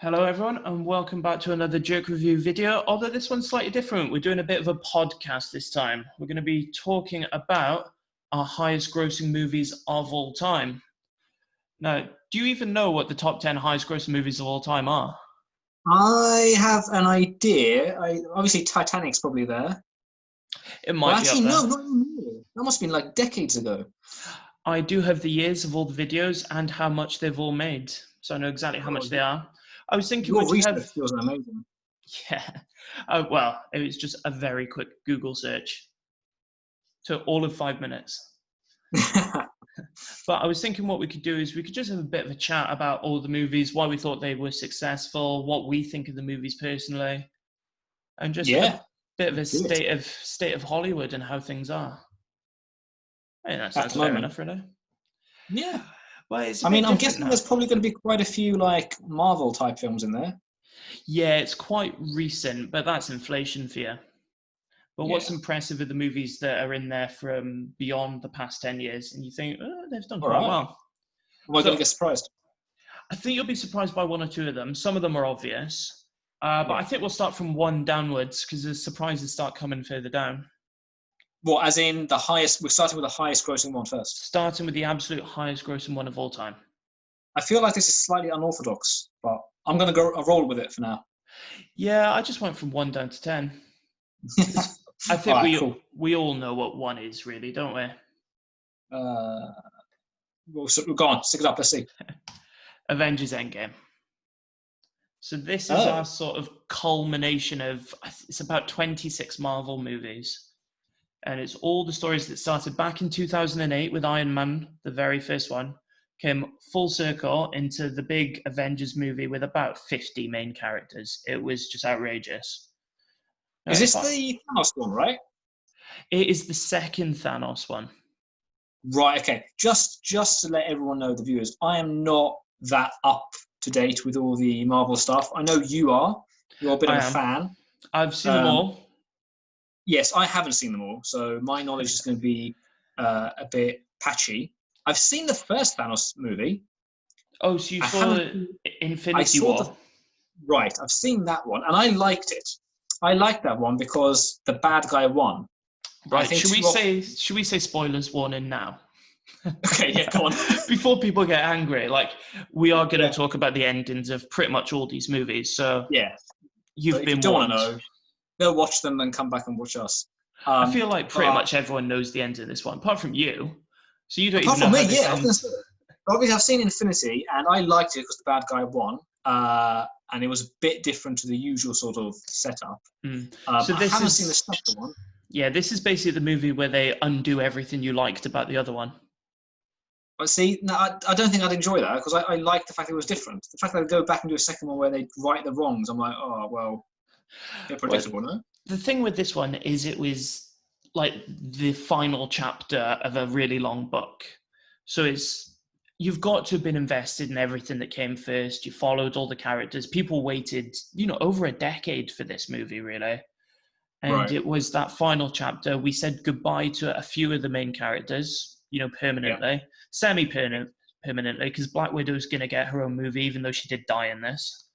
Hello everyone and welcome back to another Jerk Review video, although this one's slightly different. We're doing a bit of a podcast this time. We're going to be talking about our highest grossing movies of all time. Now, do you even know what the top 10 highest grossing movies of all time are? I have an idea. Obviously Titanic's probably there. It But might be up actually, there. no, not anymore. That must have been like decades ago. I do have the years of all the videos and how much they've all made, so I know exactly how Oh, much they are. I was thinking, your would you research have... skills are amazing. Yeah. Well, it was just a very quick Google search. Took all of 5 minutes. But I was thinking what we could do is we could just have a bit of a chat about all the movies, why we thought they were successful, what we think of the movies personally, and just Yeah, a bit of a do it. state of Hollywood and how things are. I think that At sounds the fair moment. enough, really. Yeah. Well, it's a I mean, bit I'm different guessing now. there's probably going to be quite a few like Marvel type films in there. Yeah, it's quite recent, but that's inflation for you. But what's Yeah. impressive are the movies that are in there from beyond the past 10 years, and you think, oh, they've done All quite right. well. Am I going to So get surprised? I think you'll be surprised by one or two of them. Some of them are obvious. But I Yeah. think we'll start from one downwards because the surprises start coming further down. Well, as in the highest, we're starting with the highest grossing one first. Starting with the absolute highest grossing one of all time. I feel like this is slightly unorthodox, but I'm going to go a roll with it for now. Yeah, I just went from 1 down to 10. I All think right, cool. we all know what 1 is, really, don't we? Uh, we'll go on, stick it up, let's see. Avengers Endgame. So this is our Oh, sort of culmination of, it's about 26 Marvel movies. And it's all the stories that started back in 2008 with Iron Man, the very first one, came full circle into the big Avengers movie with about 50 main characters. It was just outrageous. is this Fine. the Thanos one, right? It is the second Thanos one. Right, okay. Just to let everyone know, the viewers, I am not that up to date with all the Marvel stuff. I know you are. You're a bit of I a am. fan. I've seen them all. Yes, I haven't seen them all, so my knowledge is going to be a bit patchy. I've seen the first Thanos movie. Oh, so you I saw haven't. I Infinity saw the War? right. I've seen that one, and I liked it. I liked that one because the bad guy won. I Right. think too often. Should we say spoilers warning now? Okay, yeah, go on. Before people get angry, like we are going to Yeah, talk about the endings of pretty much all these movies. So yeah. So you've if you been don't want to warned. know, go watch them and come back and watch us. I feel like pretty But much everyone knows the end of this one, apart from you. So you don't apart even know from me, how this yeah, I was going to ends. say. Obviously, I've seen Infinity, and I liked it because the bad guy won, and it was a bit different to the usual sort of setup. So I haven't seen the second one. yeah, this is basically the movie where they undo everything you liked about the other one. But see, no, I don't think I'd enjoy that because I like the fact it was different. The fact that they go back and do a second one where they right the wrongs, I'm like, oh well, a bit Well, predictable, no? the thing with this one is it was like the final chapter of a really long book. So you've got to have been invested in everything that came first. You followed all the characters. People waited, over a decade for this movie, really. And Right. it was that final chapter. We said goodbye to a few of the main characters, Yeah. permanently, permanently, because Black Widow's going to get her own movie, even though she did die in this.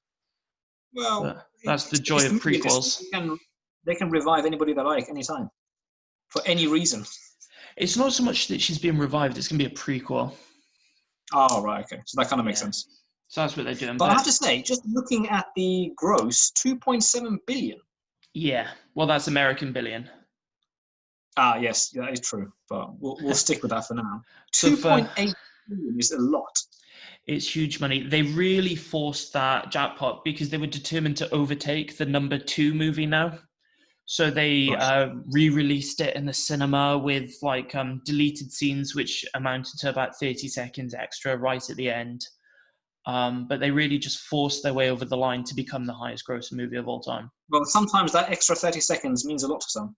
Well, But that's the it's joy the of movie industry. prequels. They can revive anybody they like anytime for any reason. It's not so much that she's being revived, it's going to be a prequel. Oh, right, okay. So that kind of makes Yeah. sense. So that's what they're doing. But I have But to say, just looking at the gross, 2.7 billion. yeah, well, that's American billion. Ah, yes, that is true. But we'll stick with that for now. So 2.8 billion is a lot. it's huge money. They really forced that jackpot because they were determined to overtake the number 2 movie now. So they Right. re-released it in the cinema with deleted scenes, which amounted to about 30 seconds extra right at the end. But they really just forced their way over the line to become the highest grossing movie of all time. Well, sometimes that extra 30 seconds means a lot to some.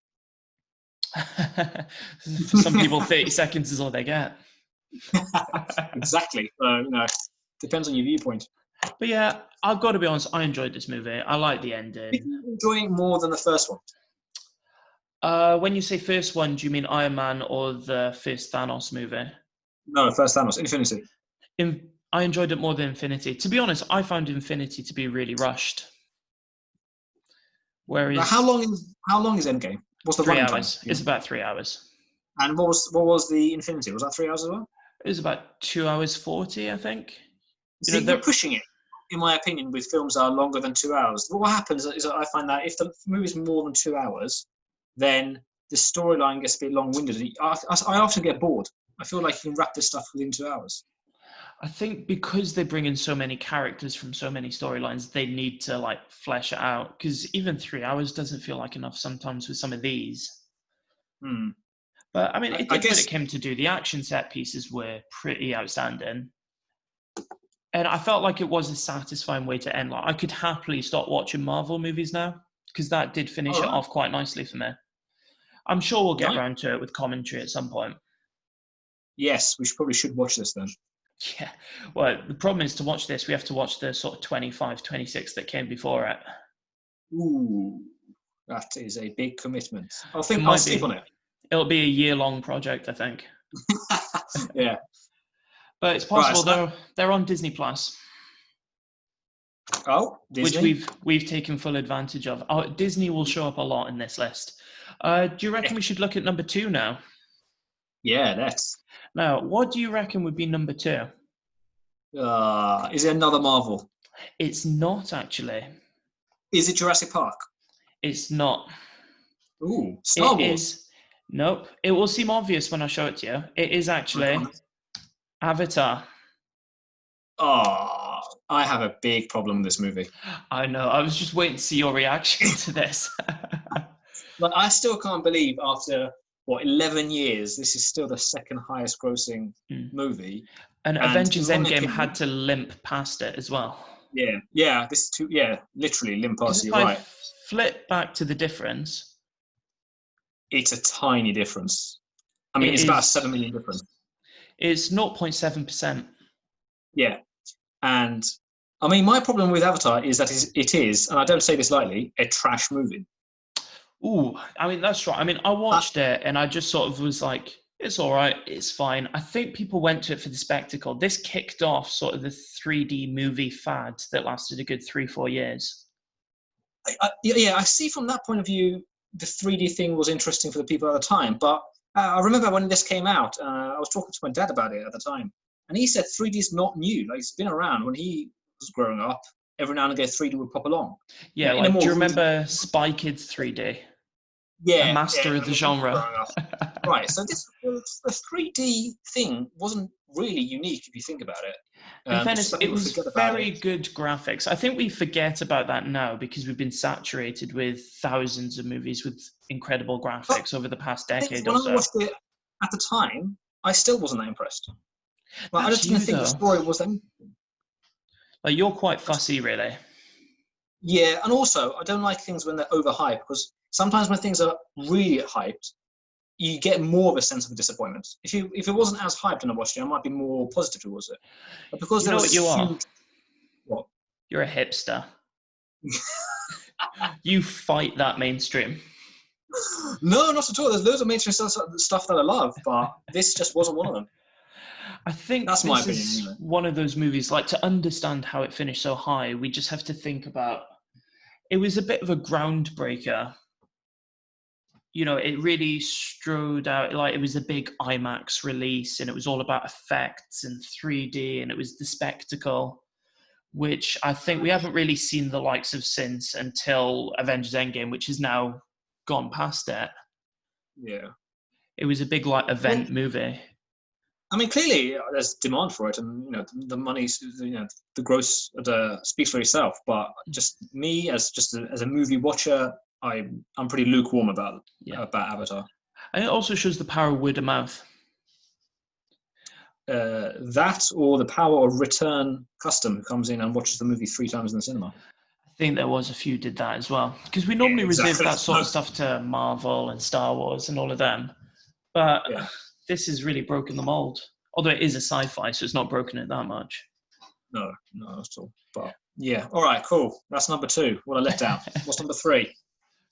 For some people, 30 seconds is all they get. Exactly. Depends on your viewpoint. But yeah, I've got to be honest, I enjoyed this movie. I like the Did ending. you enjoy it more than the first one? When you say first one, do you mean Iron Man or the first Thanos movie? No, first Thanos, Infinity. I enjoyed it more than Infinity. To be honest, I found Infinity to be really rushed. Whereas How long is Endgame? What's the three running time? hours. It's about 3 hours. And what was the Infinity? Was that 3 hours as well? It was about 2 hours 40, I think. See, we're pushing it, in my opinion, with films that are longer than 2 hours. What happens is that I find that if the movie's more than 2 hours, then the storyline gets a bit long-winded. I often get bored. I feel like you can wrap this stuff within 2 hours. I think because they bring in so many characters from so many storylines, they need to like flesh it out. Because even 3 hours doesn't feel like enough sometimes with some of these. But I mean, it did what it came to do. The action set pieces were pretty outstanding. And I felt like it was a satisfying way to end. Like I could happily stop watching Marvel movies now because that did finish it off quite nicely for me. I'm sure we'll get around to it with commentary at some point. Yes, we probably should watch this then. Yeah. Well, the problem is to watch this, we have to watch the sort of 25, 26 that came before it. Ooh, that is a big commitment. I'll sleep on it. It'll be a year-long project, I think. Yeah. But it's possible they're on Disney Plus. Oh, Disney? Which we've taken full advantage of. Oh, Disney will show up a lot in this list. Do you reckon we should look at number 2 now? Yeah, let's. Now, what do you reckon would be number 2? Is it another Marvel? It's not, actually. Is it Jurassic Park? It's not. Ooh, Star Wars? Nope. It will seem obvious when I show it to you. It is actually Avatar. Oh, I have a big problem with this movie. I know. I was just waiting to see your reaction to this. But I still can't believe after, 11 years, this is still the second highest grossing movie. And Avengers Endgame had to limp past it as well. Yeah. Literally limp past it, right. Flip back to the difference. It's a tiny difference. I mean, it's about a 7 million difference. It's 0.7%. Yeah. And I mean, my problem with Avatar is that it is, and I don't say this lightly, a trash movie. Ooh, I mean, that's right. I mean, I watched it and I just sort of was like, it's all right, it's fine. I think people went to it for the spectacle. This kicked off sort of the 3D movie fad that lasted a good 3-4 years. I see from that point of view, the 3D thing was interesting for the people at the time. But I remember when this came out, I was talking to my dad about it at the time. And he said 3D is not new. Like, it's been around. When he was growing up, every now and again 3D would pop along. Yeah, like, do you remember Spy Kids 3D? Yeah. A master of the genre. Right, so the 3D thing wasn't really unique if you think about it. In fairness, it was very good graphics. I think we forget about that now because we've been saturated with thousands of movies with incredible graphics over the past decade or so. When I watched it at the time, I still wasn't that impressed. Like, I just didn't think the story was that interesting. Like, you're quite fussy, really. Yeah, and also, I don't like things when they're overhyped, because sometimes when things are really hyped, you get more of a sense of a disappointment. If it wasn't as hyped when I watched it, I might be more positive towards it. But because you know what you are? What? You're a hipster. You fight that mainstream. No, not at all. There's loads of mainstream stuff that I love, but this just wasn't one of them. I think that's my opinion. Is one of those movies, like, to understand how it finished so high, we just have to think about, it was a bit of a groundbreaker. You know, it really strode out, like, it was a big IMAX release and it was all about effects and 3D and it was the spectacle, which I think we haven't really seen the likes of since until Avengers Endgame, which has now gone past it. Yeah. It was a big, like, event movie. I mean, clearly there's demand for it, and the money, the gross speaks for itself. But just me, as a movie watcher, I'm pretty lukewarm about Avatar. And it also shows the power of word of mouth. That, or the power of return custom, who comes in and watches the movie 3 times in the cinema. I think there was a few did that as well, because we normally reserve that sort of stuff to Marvel and Star Wars and all of them. But this has really broken the mold. Although it is a sci-fi, so it's not broken it that much. No, not at all. But yeah, all right, cool. That's number 2. What I left out. What's number 3?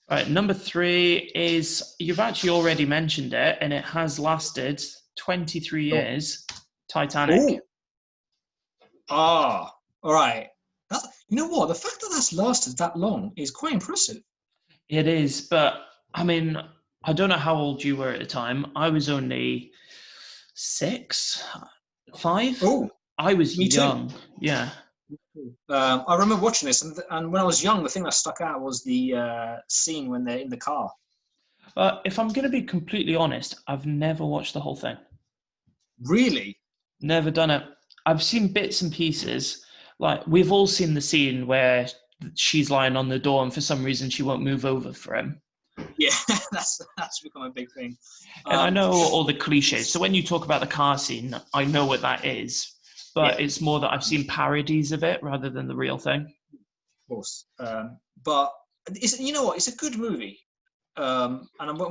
All right, number 3 is, you've actually already mentioned it, and it has lasted 23 years. Titanic. Ooh. Ah, all right. You know what? The fact that that's lasted that long is quite impressive. It is, but I mean, I don't know how old you were at the time. I was only 6, 5. Oh, I was me too. young. Yeah. I remember watching this, and when I was young, the thing that stuck out was the scene when they're in the car. But if I'm going to be completely honest, I've never watched the whole thing. Really? Never done it. I've seen bits and pieces. Like, we've all seen the scene where she's lying on the door and for some reason she won't move over for him. Yeah, that's become a big thing. And I know all the cliches. So when you talk about the car scene, I know what that is. But Yeah, it's more that I've seen parodies of it rather than the real thing. of course. But you know what? It's a good movie. And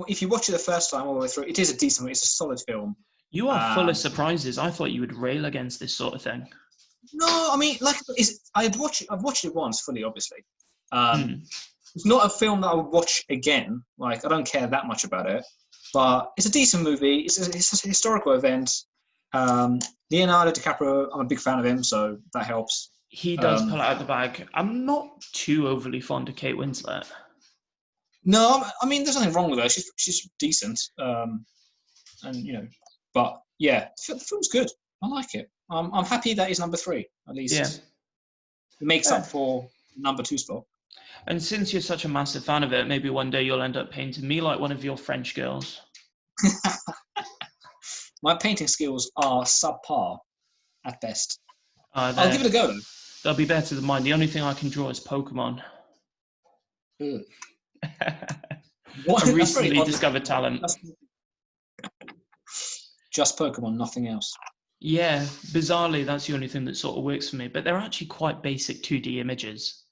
if you watch it the first time all the way through, it is a decent movie. It's a solid film. You are full of Um, surprises. I thought you would rail against this sort of thing. no, I mean, like, I've watched it once fully, obviously. Um, Hmm. it's not a film that I would watch again. Like, I don't care that much about it, but it's a decent movie. It's a historical event. Leonardo DiCaprio, I'm a big fan of him, so that helps. He does pull Um, it out of the bag. I'm not too overly fond of Kate Winslet. no, I mean, there's nothing wrong with her. She's decent, and but yeah, the film's good. I like it. I'm happy that he's number 3. At Yeah. least it makes Yeah. up for number 2 spot. And since you're such a massive fan of it, maybe one day you'll end up painting me like one of your French girls. My painting skills are subpar at best. I'll give They're, it a go. they'll be better than mine. The only thing I can draw is Pokemon. Ugh. A What? That's very recently odd. discovered talent. Just Pokemon, nothing else. Yeah, bizarrely, that's the only thing that sort of works for me. But they're actually quite basic 2D images.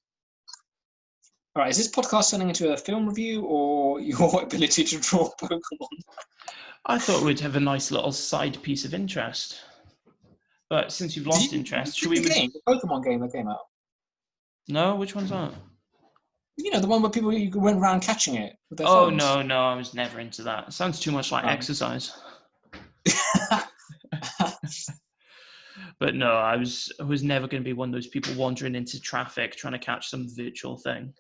All right, is this podcast turning into a film review or your ability to draw Pokemon? I thought we'd have a nice little side piece of interest. But since you've lost interest, should we the game, the Pokemon game that came out? No, which one's that? You know, the one where people went around catching it with their Oh, phones. no, I was never into that. It sounds too much like exercise. But no, I was never going to be one of those people wandering into traffic trying to catch some virtual thing.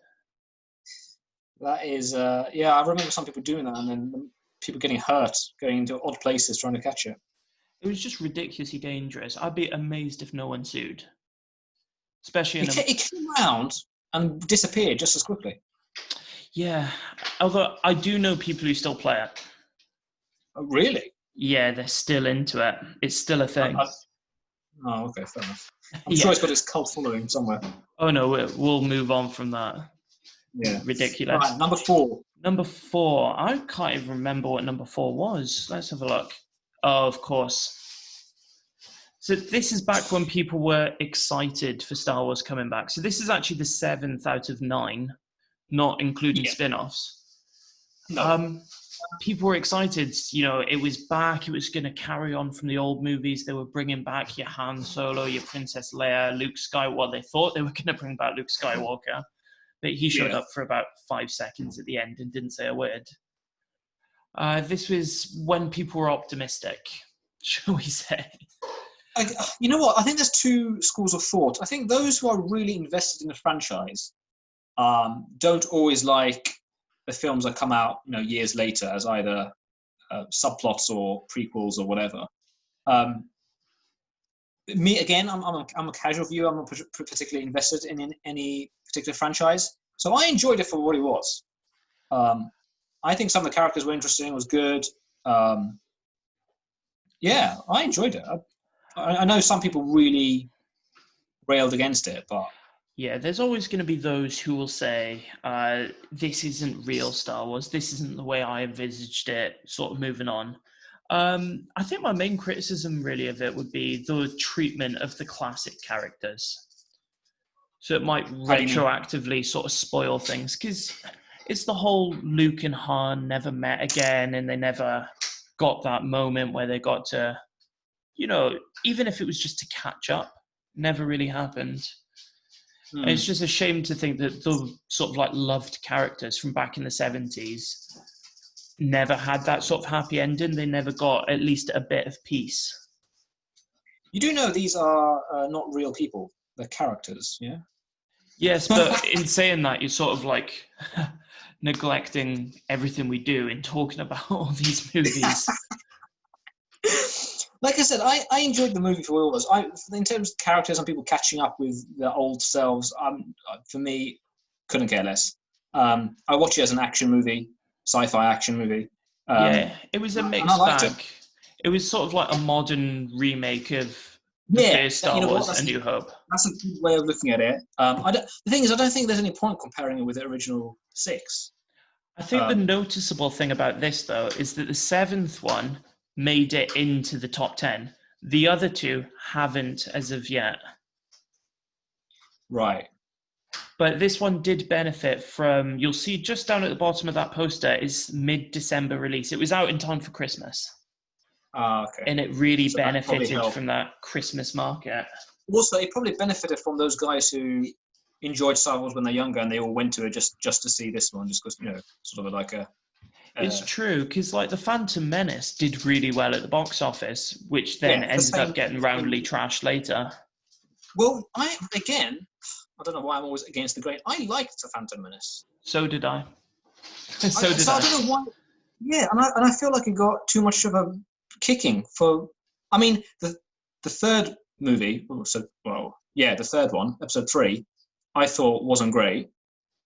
That is, yeah, I remember some people doing that and then people getting hurt, going into odd places trying to catch it. It was just ridiculously dangerous. I'd be amazed if no one sued. Especially It came around and disappeared just as quickly. Yeah, although I do know people who still play it. Oh, really? Yeah, they're still into it. It's still a thing. Oh, okay, fair enough. I'm sure it's got its cult following somewhere. Oh no, we'll move on from that. Yeah. Ridiculous. Right, number 4. Number 4. I can't even remember what number 4 was. Let's have a look. Oh, of course. So this is back when people were excited for Star Wars coming back. So this is actually the 7th out of 9, not including spin-offs. No. People were excited. You know, it was back. It was going to carry on from the old movies. They were bringing back your Han Solo, your Princess Leia, Luke Skywalker. Well, they thought they were going to bring back Luke Skywalker, but he showed up for about 5 seconds at the end and didn't say a word. This was when people were optimistic, shall we say. You know what? I think there's 2 schools of thought. I think those who are really invested in the franchise don't always like the films that come out, years later as either subplots or prequels or whatever. Me again, I'm a casual viewer. I'm not particularly invested in any particular franchise, so I enjoyed it for what it was. I think some of the characters were interesting. It was good. Yeah, I enjoyed it. I know some people really railed against it, but yeah, there's always going to be those who will say, this isn't real Star Wars. This isn't the way I envisaged it, sort of moving on. I think my main criticism really of it would be the treatment of the classic characters. So it might retroactively sort of spoil things because it's the whole Luke and Han never met again and they never got that moment where they got to, even if it was just to catch up, never really happened. And it's just a shame to think that the sort of like loved characters from back in the 70s never had that sort of happy ending. They never got at least a bit of peace. You do know these are not real people; they're characters. Yeah. Yes, but in saying that, you're sort of like neglecting everything we do in talking about all these movies. Like I said, I enjoyed the movie for all of us. In terms of characters and people catching up with their old selves, for me, couldn't care less. I watch it as an action movie, sci-fi action movie. Yeah, it was a And I mixed liked it. bag. It was sort of like a modern remake of the Yeah, first Star you know what? Wars, A New Hope. That's a good way of looking at it. The thing is, I don't think there's any point comparing it with the original 6. I think the noticeable thing about this, though, is that the 7th one made it into the top 10. The other 2 haven't as of yet. Right. But this one did benefit from, you'll see just down at the bottom of that poster is mid-December release. It was out in time for Christmas. Okay. And it really So that probably benefited helped. from that Christmas market. Also, it probably benefited from those guys who enjoyed Star Wars when they're younger, and they all went to it just to see this one, just because sort of like a. It's true, because like the Phantom Menace did really well at the box office, which then ended up getting roundly trashed later. Well, I don't know why I'm always against the grain. I liked the Phantom Menace. So did I. I don't know why. Yeah, and I feel like it got too much of a kicking for. I mean, the third movie. The third one, Episode 3, I thought wasn't great.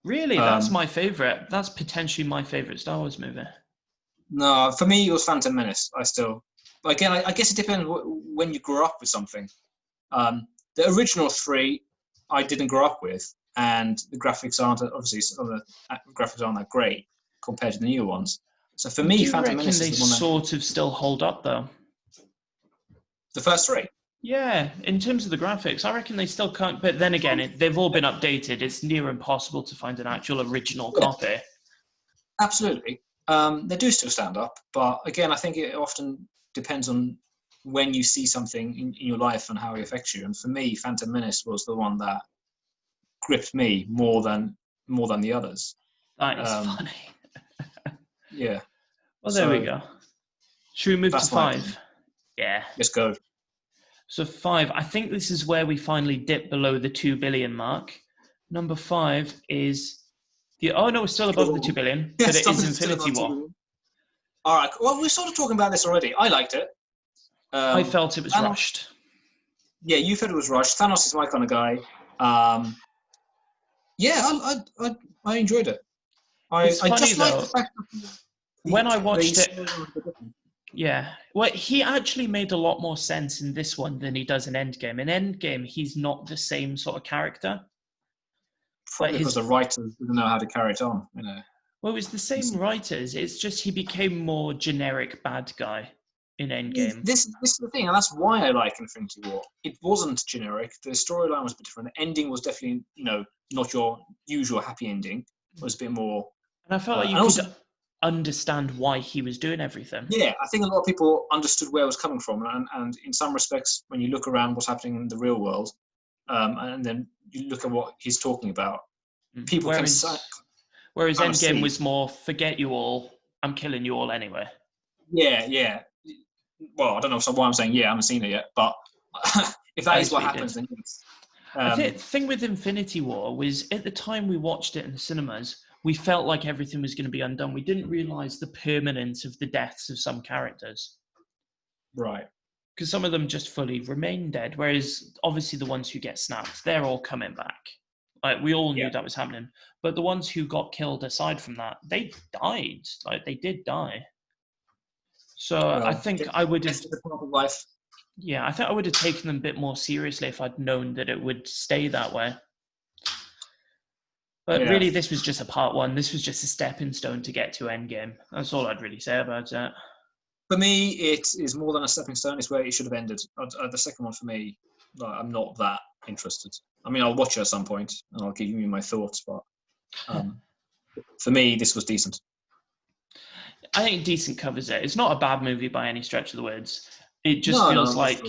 Really, that's my favorite. That's potentially my favorite Star Wars movie. No, for me, it was Phantom Menace. Again, I guess it depends when you grew up with something. The original 3, I didn't grow up with, and the graphics aren't that great compared to the new ones. So for me, Phantom Menace is the one that sort of still hold up though. The first 3. Yeah, in terms of the graphics, I reckon they still can't. But then again, they've all been updated. It's near impossible to find an actual original copy. Absolutely. They do still stand up, but again, I think it often depends on when you see something in your life and how it affects you. And for me, Phantom Menace was the one that gripped me more than the others. That is funny. Yeah. Well, there we go. Should we move to 5? Yeah. Let's go. So 5, I think this is where we finally dip below the 2 billion mark. Number 5 is we're still above the 2 billion, but it is Infinity War. All right. Well, we're sort of talking about this already. I liked it. I felt it was rushed. Yeah, you felt it was rushed. Thanos is my kind of guy. I enjoyed it. It's funny, just though, like the fact that when I watched it. Yeah, well, he actually made a lot more sense in this one than he does in Endgame. In Endgame, he's not the same sort of character. Probably because the writers didn't know how to carry it on. Well, it was the same writers. It's just he became more generic bad guy in Endgame. This is the thing, and that's why I like Infinity War. It wasn't generic. The storyline was a bit different. The ending was definitely, not your usual happy ending. It was a bit more. And I felt like you could understand why he was doing everything. Yeah, I think a lot of people understood where it was coming from, and in some respects, when you look around what's happening in the real world, and then you look at what he's talking about, people whereas Endgame was more, forget you all, I'm killing you all anyway. Yeah. Well, I don't know why I'm saying I haven't seen it yet, but if that is what happens, then yes. I think the thing with Infinity War was, at the time we watched it in the cinemas, we felt like everything was going to be undone. We didn't realise the permanence of the deaths of some characters. Right. Because some of them just fully remain dead, whereas obviously the ones who get snapped, they're all coming back. Like, we all knew that was happening. But the ones who got killed aside from that, they died. Like, they did die. So I think I would have... Yeah, I think I would have taken them a bit more seriously if I'd known that it would stay that way. But really, this was just a part 1. This was just a stepping stone to get to Endgame. That's all I'd really say about it. For me, it is more than a stepping stone. It's where it should have ended. The second one, for me, I'm not that interested. I mean, I'll watch it at some point, and I'll give you my thoughts, but for me, this was decent. I think decent covers it. It's not a bad movie by any stretch of the words. It just feels like,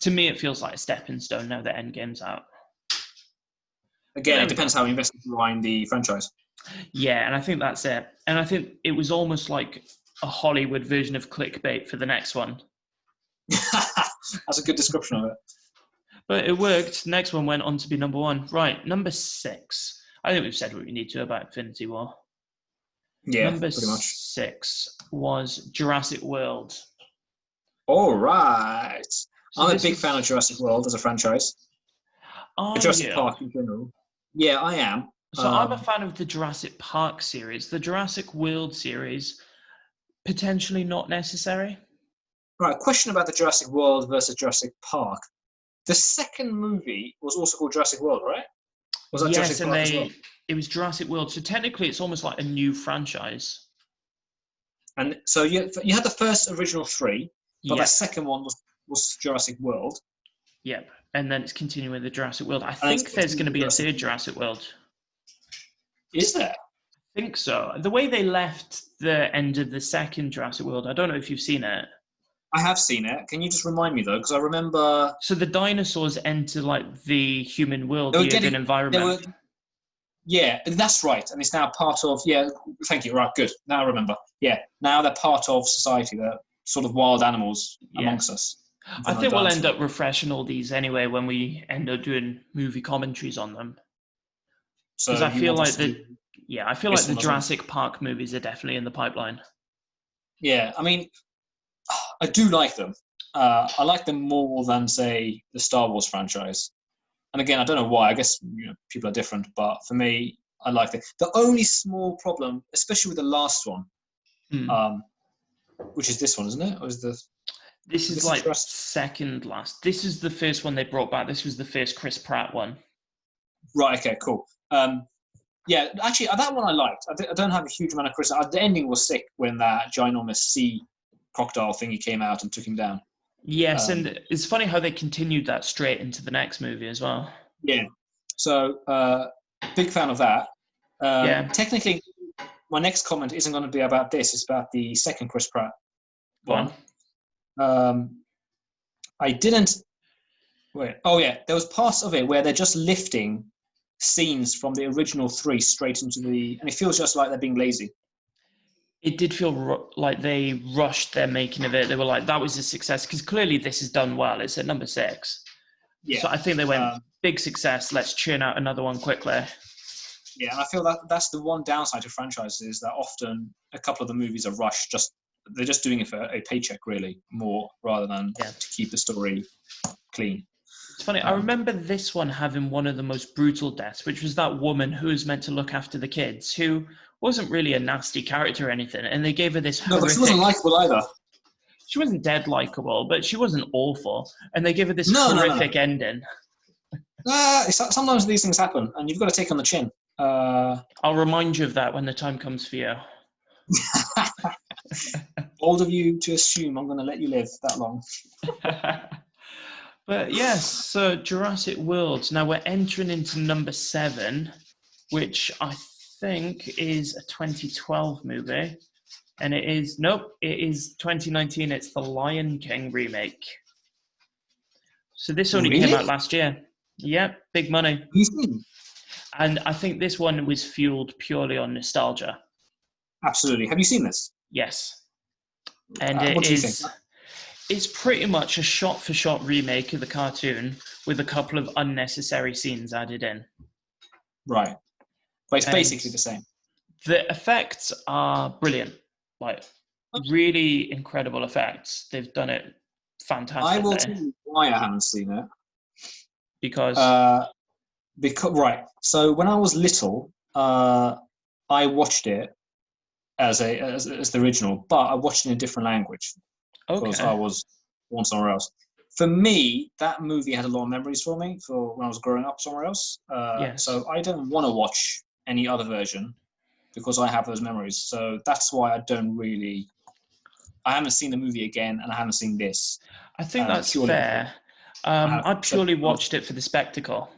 to me, it feels like a stepping stone now that Endgame's out. Again, it depends how invested you are in the franchise. Yeah, and I think that's it. And I think it was almost like a Hollywood version of clickbait for the next one. That's a good description of it. But it worked. Next one went on to be number 1. Right, number 6. I think we've said what we need to about Infinity War. Yeah, Number pretty much. 6 was Jurassic World. All right. So I'm a big fan of Jurassic World as a franchise. Jurassic Park in general. Yeah, I am. So I'm a fan of the Jurassic Park series. The Jurassic World series, potentially not necessary. Right, question about the Jurassic World versus Jurassic Park. The second movie was also called Jurassic World, right? Was that Yes, Jurassic Park as well? it was Jurassic World. So technically, it's almost like a new franchise. And so you had the first original 3, but Yep. the second one was Jurassic World. Yep. And then it's continuing with the Jurassic World. I think there's going to be a third Jurassic World. Is there? I think so. The way they left the end of the second Jurassic World, I don't know if you've seen it. I have seen it. Can you just remind me though? Because I remember. So the dinosaurs enter like the human world, the urban environment. Yeah, that's right. And it's now part of. Yeah, thank you. Right, good. Now I remember. Yeah, now they're part of society. They're sort of wild animals amongst us. I think we'll end up refreshing all these anyway when we end up doing movie commentaries on them. Because I feel like the Jurassic Park movies are definitely in the pipeline. Yeah, I mean, I do like them. I like them more than, say, the Star Wars franchise. And again, I don't know why. I guess people are different. But for me, I like it. The only small problem, especially with the last one, which is this one, isn't it? Or is this is like second last. This is the first one they brought back. This was the first Chris Pratt one. Right, okay, cool. Yeah, actually, that one I liked. I don't have a huge amount of Chris. The ending was sick when that ginormous sea crocodile thingy came out and took him down. Yes, and it's funny how they continued that straight into the next movie as well. Yeah, so big fan of that. Technically, my next comment isn't going to be about this. It's about the second Chris Pratt one. I didn't... Wait. Oh, yeah, there was parts of it where they're just lifting scenes from the original 3 straight into the... And it feels just like they're being lazy. It did feel like they rushed their making of it. They were like, that was a success, because clearly this is done well. It's at number 6. Yeah. So I think they went, big success, let's churn out another one quickly. Yeah, and I feel that that's the one downside to franchises, is that often a couple of the movies are rushed. They're just doing it for a paycheck, really, more, rather than to keep the story clean. It's funny, I remember this one having one of the most brutal deaths, which was that woman who was meant to look after the kids, who wasn't really a nasty character or anything, and they gave her this horrific... No, but she wasn't likeable either. She wasn't dead likeable, but she wasn't awful, and they gave her this horrific ending. Sometimes these things happen, and you've got to take on the chin. I'll remind you of that when the time comes for you. Bold of you to assume I'm going to let you live that long. But yes, so Jurassic World. Now we're entering into number 7, which I think is a 2012 movie. And it is 2019. It's the Lion King remake. So this only came out last year. Yep, big money. And I think this one was fueled purely on nostalgia. Absolutely. Have you seen this? Yes. And it's pretty much a shot-for-shot remake of the cartoon with a couple of unnecessary scenes added in. Right. But it's basically the same. The effects are brilliant. Like, really incredible effects. They've done it fantastically. I will tell you why I haven't seen it. Because right. So when I was little, I watched it as the original, but I watched it in a different language because I was born somewhere else. For me, that movie had a lot of memories for me for when I was growing up somewhere else. So I don't want to watch any other version because I have those memories. So that's why I haven't seen the movie again, and I haven't seen this. I think that's fair. I purely watched it for the spectacle.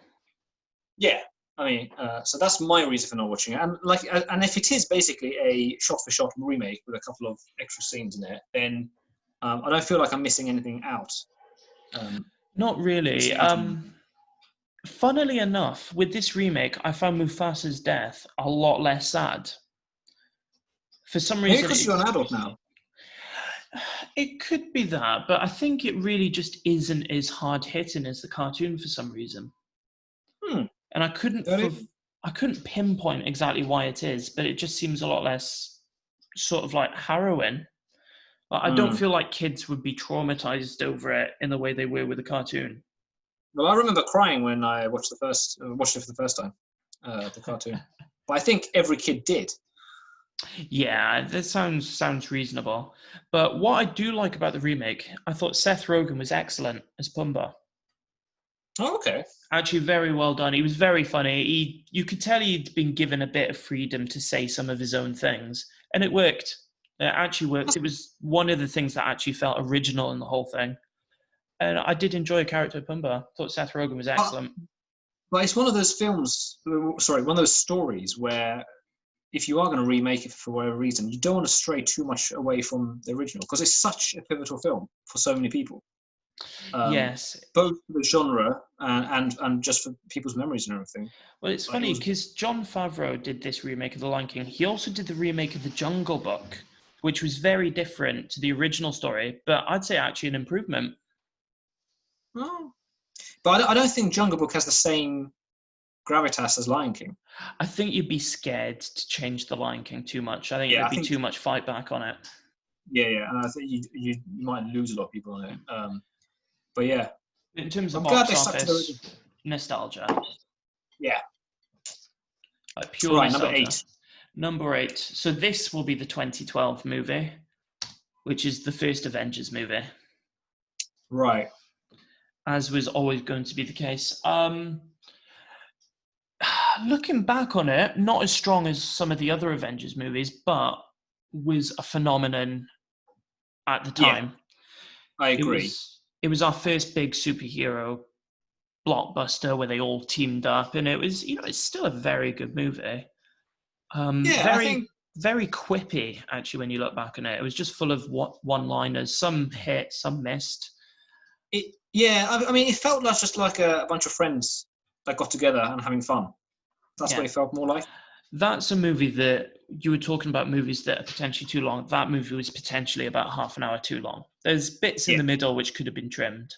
Yeah, I mean, so that's my reason for not watching it. And if it is basically a shot-for-shot remake with a couple of extra scenes in it, then I don't feel like I'm missing anything out. Not really. Funnily enough, with this remake, I found Mufasa's death a lot less sad. For some reason, maybe because you're an adult now. It could be that, but I think it really just isn't as hard hitting as the cartoon for some reason. Hmm. And I couldn't pinpoint exactly why it is, but it just seems a lot less sort of like harrowing. Like, I don't Hmm. feel like kids would be traumatized over it in the way they were with the cartoon. Well, I remember crying when I watched watched it for the first time, the cartoon. But I think every kid did. Yeah, that sounds reasonable. But what I do like about the remake, I thought Seth Rogen was excellent as Pumbaa. Oh, okay. Actually, very well done. He was very funny. You could tell he'd been given a bit of freedom to say some of his own things, and it worked. It actually worked. It was one of the things that actually felt original in the whole thing. And I did enjoy character Pumbaa. Thought Seth Rogen was But, excellent. but it's one of those films, sorry, one of those stories where if you are going to remake it for whatever reason, you don't want to stray too much away from the original because it's such a pivotal film for so many people. Yes. Both for the genre and just for people's memories and everything. Well, it's Like it funny was, because Jon Favreau did this remake of The Lion King. He also did the remake of The Jungle Book, which was very different to the original story, but I'd say actually an improvement. oh. But I don't think Jungle Book has the same gravitas as Lion King. I think you'd be scared to change The Lion King too much. I think Yeah, there'd I be think too much fight back on it. yeah, and I think you might lose a lot of people on it. But yeah, In terms of I'm glad box they stuck to the office, original. nostalgia, Yeah, like pure right. Number nostalgia. 8. Number 8. So this will be the 2012 movie, which is the first Avengers movie, Right. as was always going to be the case. Looking back on it, not as strong as some of the other Avengers movies, but was a phenomenon at the Yeah, time. I It agree. was it was our first big superhero blockbuster where they all teamed up, and it was, it's still a very good movie. Yeah, I think Very quippy actually when you look back on it. It was just full of one-liners, some hit, some missed. it. Yeah, I mean, it felt like just like a bunch of friends that got together and having fun. That's what Yeah, it felt more like. that's a movie that you were talking about, movies that are potentially too long. That movie was potentially about half an hour too long. There's bits in Yeah, the middle which could have been trimmed,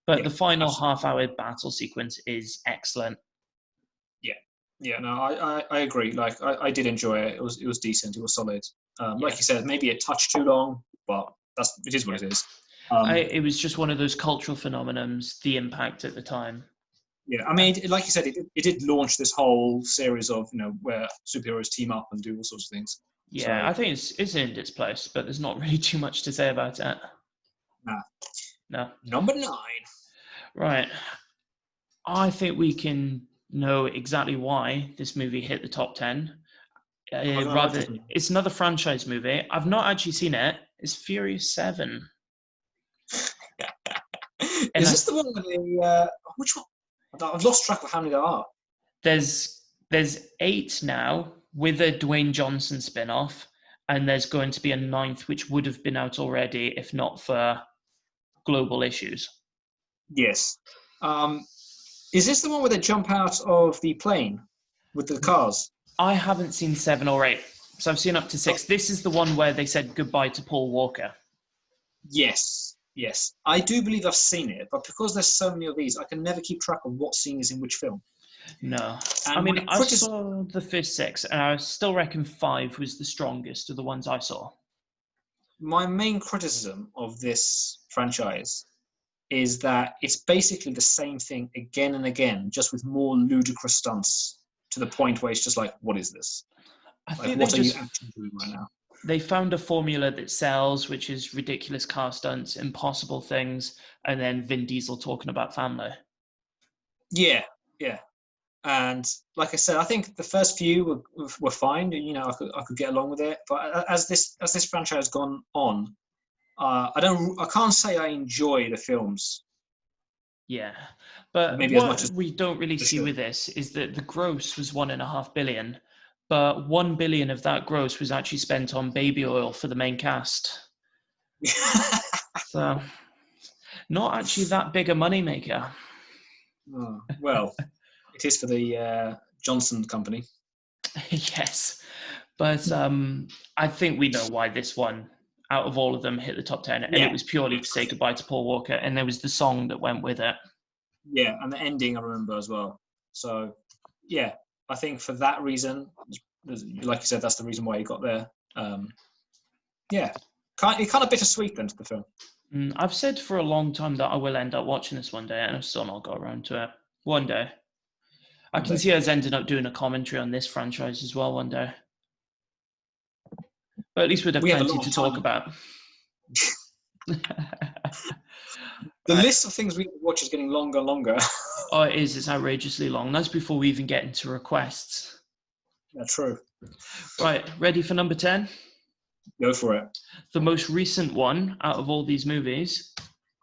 but yeah, the final absolutely. half-hour battle sequence is excellent. Yeah, yeah. No, I agree. Like I did enjoy it. It was decent. It was solid. Like Yeah, you said, maybe a touch too long, but it is yeah. what it is. Um, It was just one of those cultural phenomenons, the impact at the time. yeah, I mean, like you said, it did launch this whole series of where superheroes team up and do all sorts of things. Yeah, So, I think it's in its place, but there's not really too much to say about it. nah. No. Number 9. Right. I think we can know exactly why this movie hit the top 10. Am I gonna like Rather, this one? it's another franchise movie. I've not actually seen it. It's Furious 7. And Is this the one with the which one? I've lost track of how many there are. there's 8 now with a Dwayne Johnson spin-off, and there's going to be a 9th, which would have been out already if not for global issues. Yes. Is this the one where they jump out of the plane with the cars? I haven't seen 7 or 8, so I've seen up to Oh, 6. This is the one where they said goodbye to Paul Walker. yes, yes. I do believe I've seen it, but because there's so many of these, I can never keep track of what scene is in which film. No. I And mean, my I criticism, saw the first 6, and I still reckon 5 was the strongest of the ones I saw. my main criticism of this franchise is that it's basically the same thing again and again, just with more ludicrous stunts to the point where it's just like, what is this? I Like, think what are you actually doing right now? they found a formula that sells, which is ridiculous car stunts, impossible things, and then Vin Diesel talking about family. Yeah, yeah. And like I said, I think the first few were fine. I could get along with it. But as this franchise has gone on, I can't say I enjoy the films Yeah. But maybe as much what as we don't really I see should. with this is that the gross was 1.5 billion, but 1 billion of that gross was actually spent on baby oil for the main cast. So not actually that big a moneymaker. Oh, well, it is for the Johnson company. Yes. But I think we know why this one out of all of them hit the top 10, and it was purely to say goodbye to Paul Walker, and there was the song that went with it. Yeah, and the ending I remember as well. So, yeah, I think for that reason, like you said, that's the reason why he got there. Yeah, kind of bittersweet then to the film. I've said for a long time that I will end up watching this one day, and I've still not got around to it. One day. I can see us ending up doing a commentary on this franchise as well one day. But at least we'd have plenty to talk about. The list of things we watch is getting longer and longer. Oh, it is. It's outrageously long. That's before we even get into requests. Yeah, true. Right, ready for number 10? Go for it. The most recent one out of all these movies.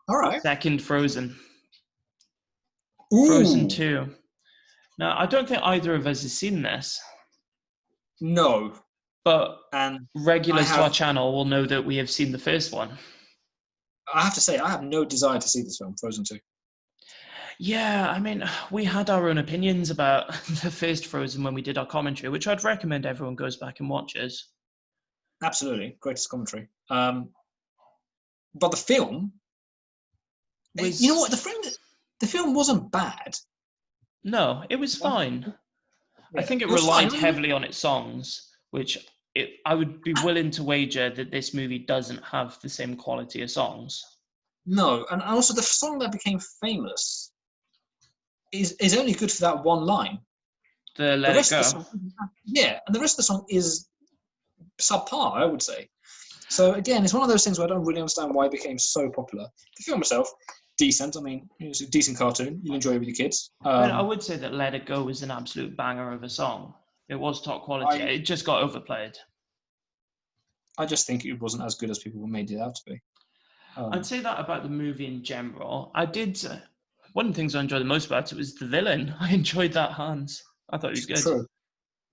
All right. Second, Frozen. Ooh. Frozen 2. Now, I don't think either of us has seen this. No. But and regulars to our channel will know that we have seen the first one. I have to say, I have no desire to see this film, Frozen 2. Yeah, I mean, we had our own opinions about the first Frozen when we did our commentary, which I'd recommend everyone goes back and watches. Absolutely. Greatest commentary. But the film, you know what? The film wasn't bad. No, it was fine. Yeah, I think it relied heavily on its songs, which I would be willing to wager that this movie doesn't have the same quality of songs. No, and also the song that became famous is only good for that one line. The Let It Go. Yeah, and the rest of the song is subpar, I would say. So again, it's one of those things where I don't really understand why it became so popular. The film itself, decent. I mean, it's a decent cartoon. You'll enjoy it with your kids. I would say that Let It Go was an absolute banger of a song. It was top quality. It just got overplayed. I just think it wasn't as good as people made it out to be. I'd say that about the movie in general. One of the things I enjoyed the most about it was the villain. I enjoyed that Hans. I thought he was good. True.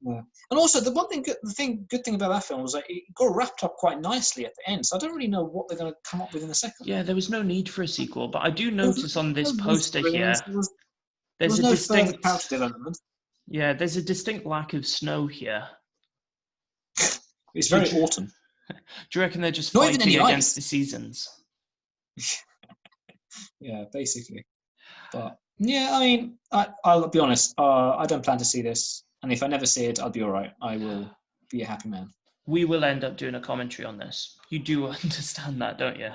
Yeah. And also, the good thing about that film was that it got wrapped up quite nicely at the end. So I don't really know what they're going to come up with in the second. Yeah, there was no need for a sequel, but I do notice on this poster here, there's a distinct character development. Yeah, there's a distinct lack of snow here. It's very autumn. Do you reckon they're just fighting against the seasons? Yeah, basically. But yeah, I mean, I'll be honest. I don't plan to see this, and if I never see it, I'll be all right. I will be a happy man. We will end up doing a commentary on this. You do understand that, don't you?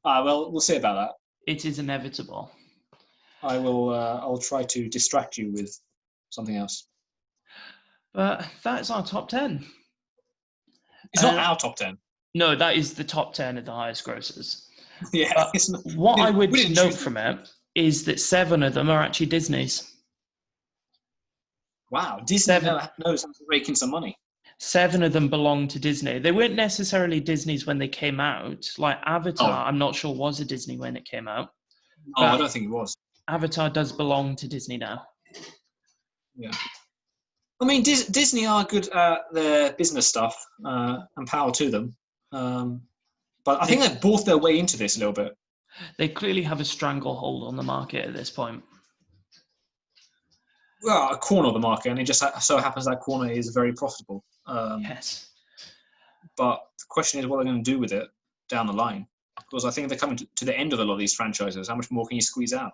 Well, we'll see about that. It is inevitable. I will. I'll try to distract you with something else. But that's our top 10. It's not our top 10. No, that is the top 10 of the highest grossers. Yeah. What I would note from it is that 7 of them are actually Disney's. Wow, Disney knows how to rake in some money. 7 of them belong to Disney. They weren't necessarily Disney's when they came out. Like Avatar, I'm not sure was a Disney when it came out. Oh, I don't think it was. Avatar does belong to Disney now. Yeah. I mean, Disney are good at their business stuff, and power to them. But I think they've bought their way into this a little bit. They clearly have a stranglehold on the market at this point. Well, a corner of the market, and it just so happens that corner is very profitable. Yes. But the question is what they're going to do with it down the line. Because I think they're coming to the end of a lot of these franchises. How much more can you squeeze out?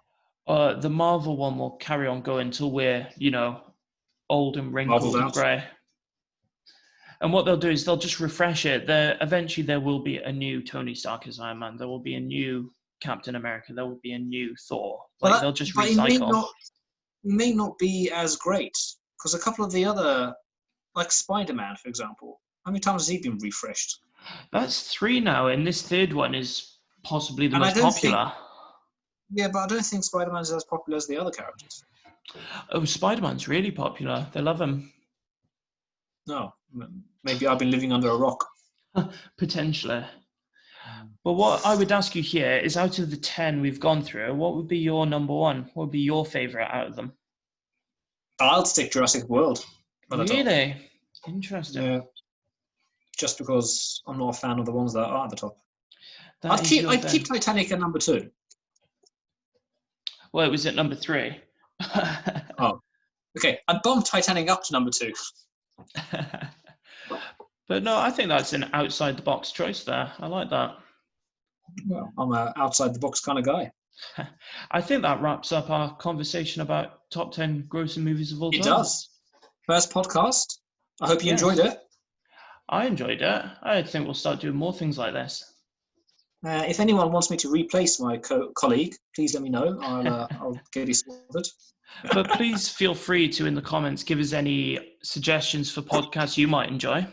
The Marvel one will carry on going until we're, old and wrinkled and grey. And what they'll do is they'll just refresh it. Eventually there will be a new Tony Stark as Iron Man. There will be a new Captain America. There will be a new Thor. They'll just recycle. It may not be as great. Because a couple of the other, like Spider-Man, for example, how many times has he been refreshed? That's 3 now, and this third one is possibly the most popular. Yeah, but I don't think Spider-Man is as popular as the other characters. Oh, Spider-Man's really popular. They love him. No, maybe I've been living under a rock. Potentially. But what I would ask you here is, out of the 10 we've gone through, what would be your number 1? What would be your favourite out of them? I'll stick Jurassic World. Really? Interesting. Yeah. Just because I'm not a fan of the ones that are at the top. I'd keep Titanic at number 2. Well, it was at number 3. Oh, okay. I bumped Titanic up to number 2. But no, I think that's an outside the box choice there. I like that. Well, I'm an outside the box kind of guy. I think that wraps up our conversation about top 10 grossing movies of all It time. does. First podcast. I hope you enjoyed Yes. it. I enjoyed it. I think we'll start doing more things like this. If anyone wants me to replace my colleague, please let me know. I'll get it sorted. But please feel free to, in the comments, give us any suggestions for podcasts you might enjoy.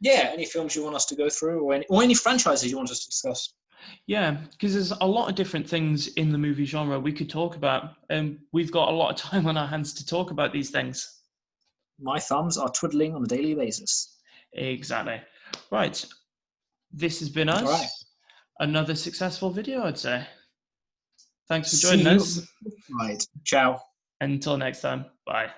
Yeah, any films you want us to go through, or any franchises you want us to discuss. Yeah, because there's a lot of different things in the movie genre we could talk about, and we've got a lot of time on our hands to talk about these things. My thumbs are twiddling on a daily basis. Exactly. Right. This has been us. All right. Another successful video, I'd say. Thanks for See joining you. us. Right. Ciao. Until next time. Bye.